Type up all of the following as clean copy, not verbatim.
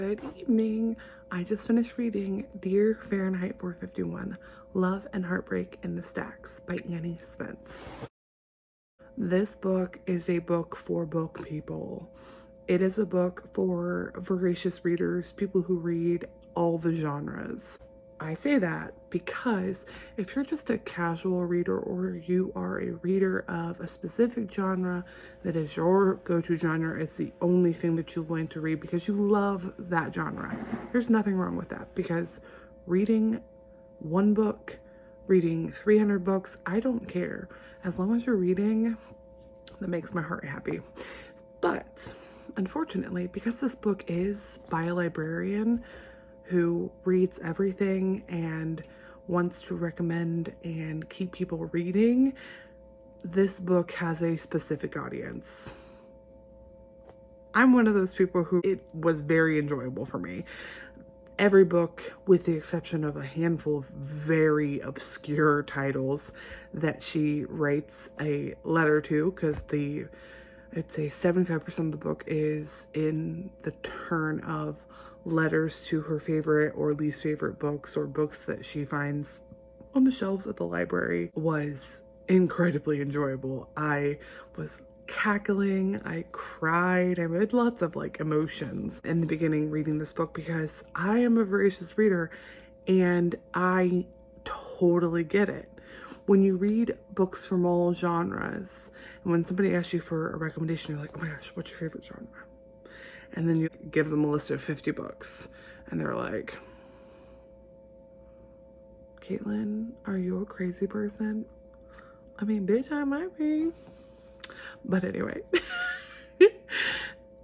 Good evening. I just finished reading Dear Fahrenheit 451, Love and Heartbreak in the Stacks by Annie Spence. This book is a book for book people. It is a book for voracious readers, people who read all the genres. I say that because if you're just a casual reader or you are a reader of a specific genre that is your go-to genre, it's the only thing that you're going to read because you love that genre, there's nothing wrong with that, because reading one book, reading 300 books, I don't care. As long as you're reading, that makes my heart happy. But unfortunately, because this book is by a librarian who reads everything and wants to recommend and keep people reading, this book has a specific audience. I'm one of those people who it was very enjoyable for me. Every book, with the exception of a handful of very obscure titles that she writes a letter to, because I'd say 75% of the book is in the turn of letters to her favorite or least favorite books, or books that she finds on the shelves at the library, was incredibly enjoyable. I was cackling, I cried, I had lots of emotions in the beginning reading this book, because I am a voracious reader and I totally get it. When you read books from all genres, and when somebody asks you for a recommendation, you're like, oh my gosh, what's your favorite genre? And then you give them a list of 50 books and they're like, Caitlin, are you a crazy person? I mean, bitch, I might be. But anyway,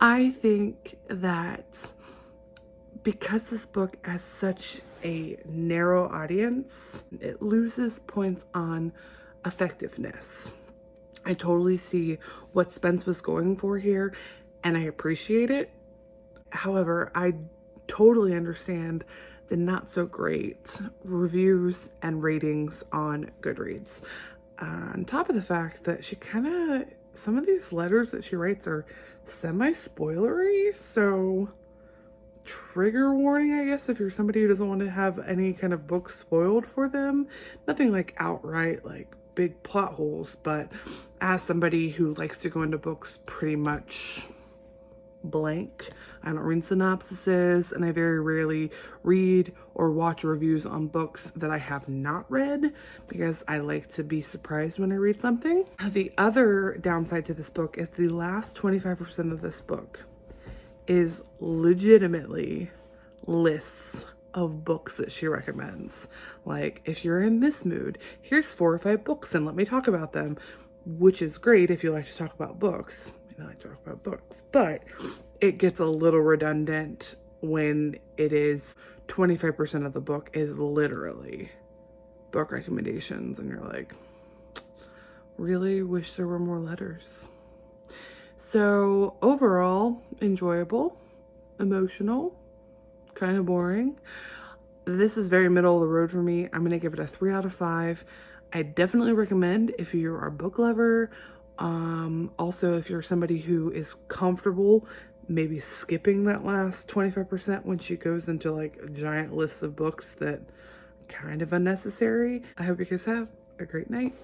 I think that because this book has such a narrow audience, it loses points on effectiveness. I totally see what Spence was going for here, and I appreciate it. However, I totally understand the not so great reviews and ratings on Goodreads. On top of the fact that some of these letters that she writes are semi-spoilery, so trigger warning, I guess, if you're somebody who doesn't want to have any kind of book spoiled for them. Nothing outright big plot holes, but as somebody who likes to go into books pretty much blank, I don't read synopsises, and I very rarely read or watch reviews on books that I have not read, because I like to be surprised when I read something. The other downside to this book is the last 25% of this book is legitimately lists of books that she recommends. If you're in this mood, here's 4 or 5 books and let me talk about them, which is great if you like to talk about books. I like to talk about books, but it gets a little redundant when it is 25% of the book is literally book recommendations, and you're like, really wish there were more letters. So overall, enjoyable, emotional, kind of boring. This is very middle of the road for me. I'm gonna give it a 3 out of 5. I definitely recommend if you're a book lover. Also, if you're somebody who is comfortable maybe skipping that last 25% when she goes into a giant list of books that kind of unnecessary. I hope you guys have a great night.